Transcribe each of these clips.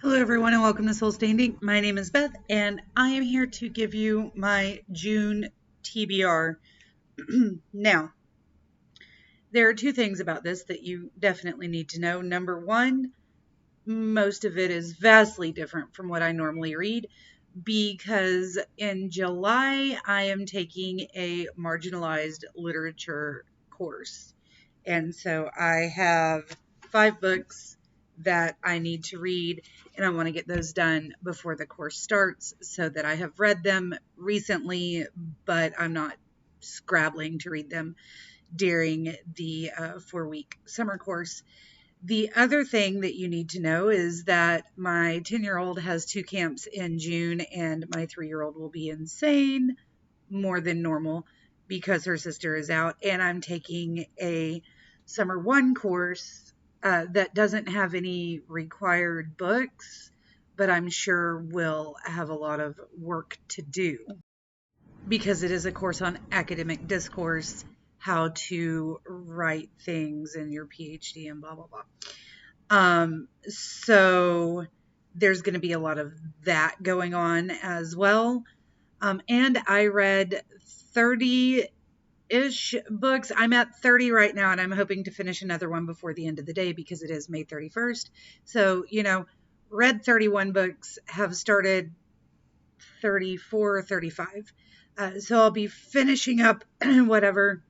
Hello, everyone, and welcome to Soul Standing. My name is Beth, and I am here to give you my June TBR. Now, there are two things about this that you definitely need to know. Number one, most of it is vastly different from what I normally read because in July I am taking a marginalized literature course. And so I have 5 books that I need to read, and I want to get those done before the course starts so that I have read them recently, but I'm not scrabbling to read them during the 4-week summer course. The other thing that you need to know is that my 10-year-old has 2 camps in June, and my 3-year-old will be insane more than normal because her sister is out, and I'm taking a summer 1 course that doesn't have any required books, but I'm sure will have a lot of work to do because it is a course on academic discourse, how to write things in your PhD and blah, blah, blah. So there's going to be a lot of that going on as well. And I read 30-ish books. I'm at 30 right now, and I'm hoping to finish another one before the end of the day because it is May 31st. So, read 31 books, have started 34 or 35. So I'll be finishing up whatever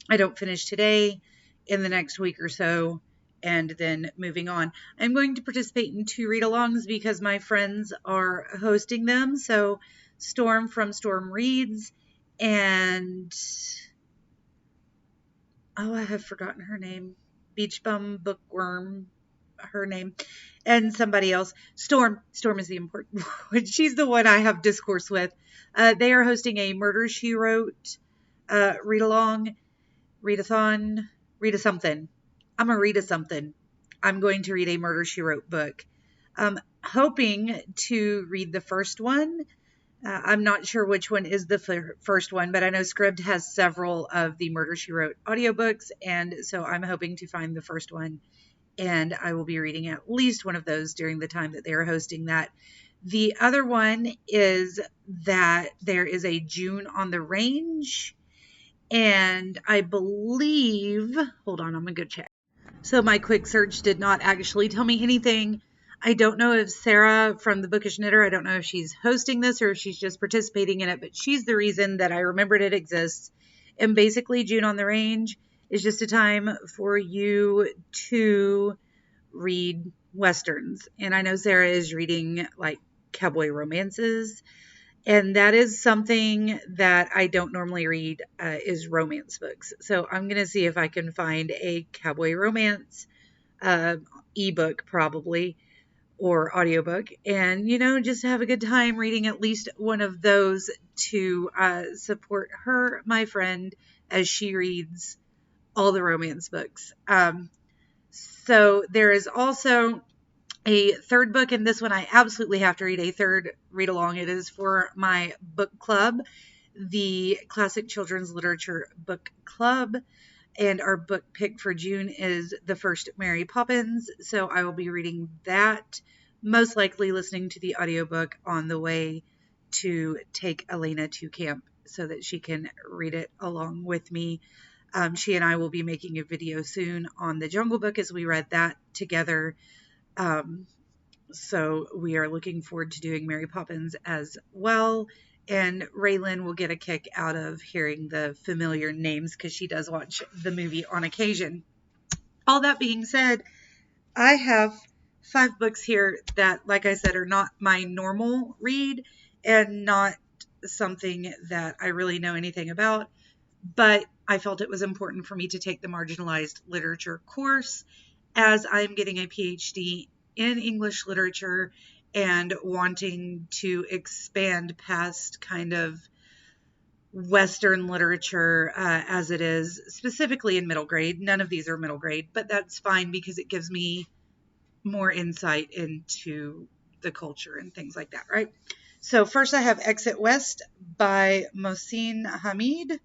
I don't finish today in the next week or so, and then moving on. I'm going to participate in 2 read-alongs because my friends are hosting them. So Storm from Storm Reads and I have forgotten her name. Beach Bum Bookworm, her name, and somebody else. Storm is the important one. She's the one I have discourse with. They are hosting a Murder, She Wrote read-along. Readathon, read a something. I'm a read a something. I'm going to read a Murder, She Wrote book. Hoping to read the first one. I'm not sure which one is the first one, but I know Scribd has several of the Murder, She Wrote audiobooks, and so I'm hoping to find the first one, and I will be reading at least one of those during the time that they are hosting that. The other one is that there is a June on the Range, and I believe, hold on, I'm going to go check. So my quick search did not actually tell me anything. I don't know if Sarah from the Bookish Knitter, I don't know if she's hosting this or if she's just participating in it, but she's the reason that I remembered it exists. And basically, June on the Range is just a time for you to read Westerns. And I know Sarah is reading like cowboy romances. And that is something that I don't normally read is romance books. So I'm going to see if I can find a cowboy romance ebook probably or audiobook and, just have a good time reading at least one of those to support her, my friend, as she reads all the romance books. So there is also a third book, and this one I absolutely have to read a third read along. It is for my book club, the Classic Children's Literature Book Club, and our book pick for June is The First Mary Poppins, so I will be reading that, most likely listening to the audiobook on the way to take Elena to camp so that she can read it along with me. She and I will be making a video soon on the Jungle Book as we read that together. So we are looking forward to doing Mary Poppins as well. And Raylan will get a kick out of hearing the familiar names because she does watch the movie on occasion. All that being said, I have 5 books here that, like I said, are not my normal read and not something that I really know anything about. But I felt it was important for me to take the marginalized literature course as I'm getting a PhD in English literature and wanting to expand past kind of Western literature as it is, specifically in middle grade. None of these are middle grade, but that's fine because it gives me more insight into the culture and things like that, right? So first I have Exit West by Mohsin Hamid.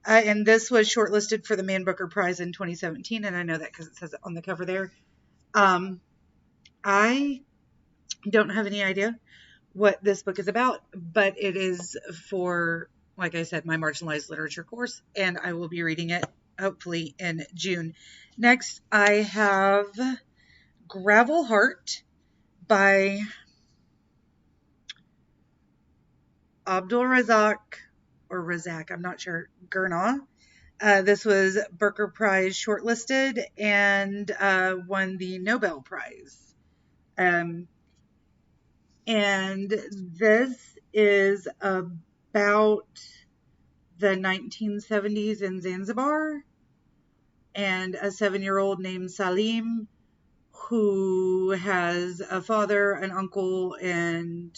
And this was shortlisted for the Man Booker Prize in 2017, and I know that because it says it on the cover there. I Don't have any idea what this book is about, but it is for, like I said, my marginalized literature course, and I will be reading it hopefully in June. Next, I have Gravel Heart by Abdul Razak or Razak, I'm not sure, Gurnah. This was Booker Prize shortlisted and won the Nobel Prize. Um, and this is about the 1970s in Zanzibar and a 7-year-old named Salim who has a father, an uncle, and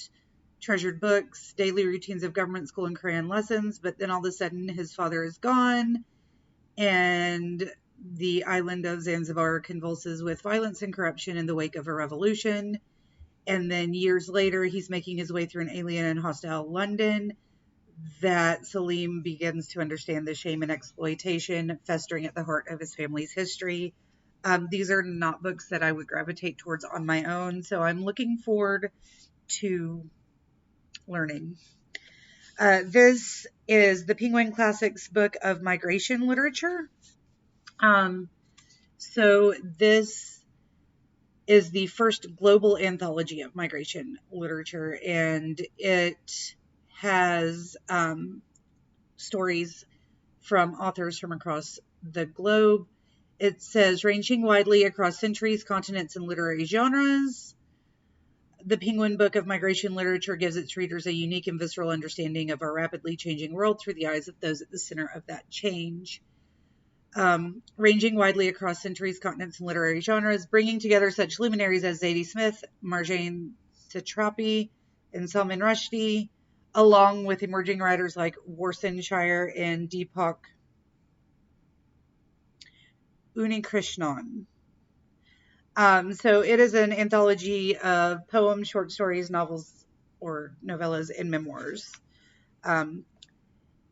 treasured books, daily routines of government school and Korean lessons. But then all of a sudden his father is gone and the island of Zanzibar convulses with violence and corruption in the wake of a revolution. And then years later, he's making his way through an alien and hostile London that Salim begins to understand the shame and exploitation festering at the heart of his family's history. These are not books that I would gravitate towards on my own, so I'm looking forward to learning. This is the Penguin Classics book of migration literature. So this is the first global anthology of migration literature, and it has stories from authors from across the globe. It says ranging widely across centuries, continents, and literary genres. The Penguin Book of Migration Literature gives its readers a unique and visceral understanding of our rapidly changing world through the eyes of those at the center of that change. Ranging widely across centuries, continents, and literary genres, bringing together such luminaries as Zadie Smith, Marjane Satrapi, and Salman Rushdie, along with emerging writers like Warsan Shire and Deepak Unikrishnan. So it is an anthology of poems, short stories, novels, or novellas, and memoirs. And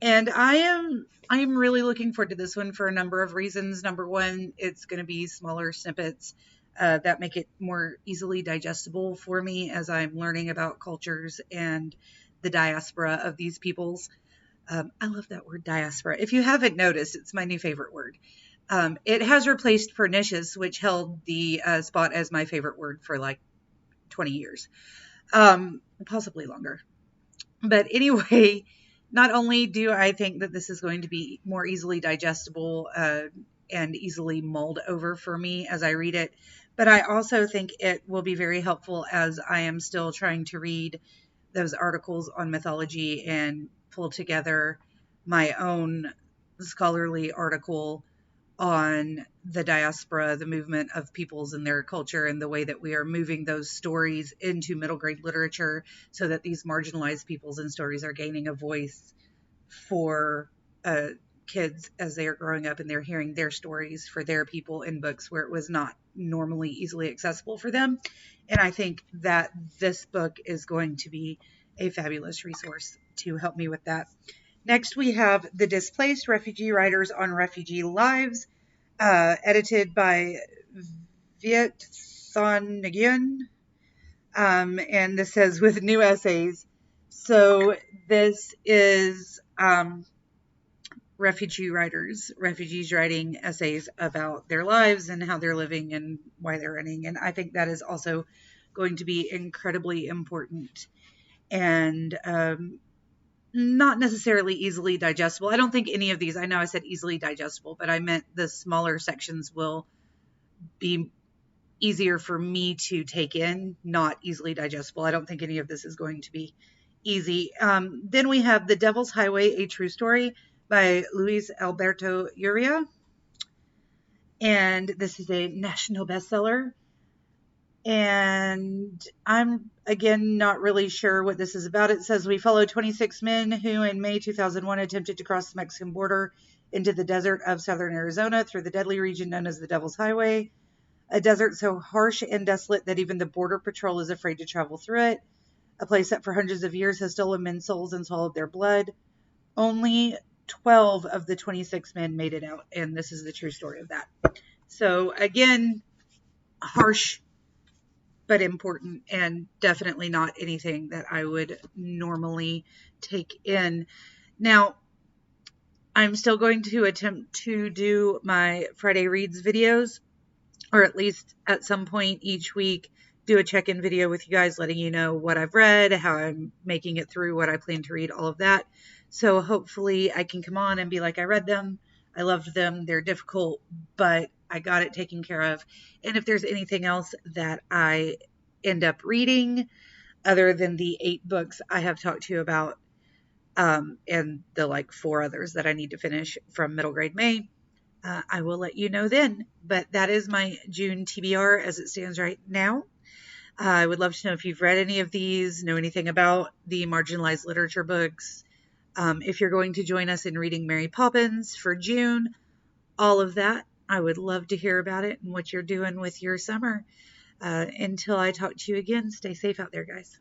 I'm really looking forward to this one for a number of reasons. Number one, it's going to be smaller snippets that make it more easily digestible for me as I'm learning about cultures and the diaspora of these peoples. I love that word, diaspora. If you haven't noticed, it's my new favorite word. It has replaced pernicious, which held the spot as my favorite word for like 20 years, possibly longer. But anyway, not only do I think that this is going to be more easily digestible and easily mulled over for me as I read it, but I also think it will be very helpful as I am still trying to read those articles on mythology and pull together my own scholarly article on the diaspora, the movement of peoples and their culture, and the way that we are moving those stories into middle grade literature so that these marginalized peoples and stories are gaining a voice for kids as they are growing up and they're hearing their stories for their people in books where it was not normally easily accessible for them. And I think that this book is going to be a fabulous resource to help me with that. Next, we have The Displaced Refugee Writers on Refugee Lives, edited by Viet Thanh Nguyen. And this says with new essays. So this is refugees writing essays about their lives and how they're living and why they're running. And I think that is also going to be incredibly important and not necessarily easily digestible. I don't think any of these, I know I said easily digestible, but I meant the smaller sections will be easier for me to take in, not easily digestible. I don't think any of this is going to be easy. Then we have The Devil's Highway, A True Story by Luis Alberto Urrea. And this is a national bestseller. And I'm, again, not really sure what this is about. It says we follow 26 men who in May 2001 attempted to cross the Mexican border into the desert of southern Arizona through the deadly region known as the Devil's Highway, a desert so harsh and desolate that even the Border Patrol is afraid to travel through it, a place that for hundreds of years has stolen men's souls and swallowed their blood. Only 12 of the 26 men made it out, and this is the true story of that. So, again, harsh but important, and definitely not anything that I would normally take in. Now, I'm still going to attempt to do my Friday Reads videos, or at least at some point each week, do a check-in video with you guys, letting you know what I've read, how I'm making it through, what I plan to read, all of that. So hopefully I can come on and be like, I read them, I loved them, they're difficult, but I got it taken care of. And if there's anything else that I end up reading, other than the 8 books I have talked to you about, and the like 4 others that I need to finish from middle grade May, I will let you know then. But that is my June TBR as it stands right now. I would love to know if you've read any of these, know anything about the marginalized literature books. If you're going to join us in reading Mary Poppins for June, all of that. I would love to hear about it and what you're doing with your summer. Until I talk to you again, stay safe out there, guys.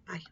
Bye.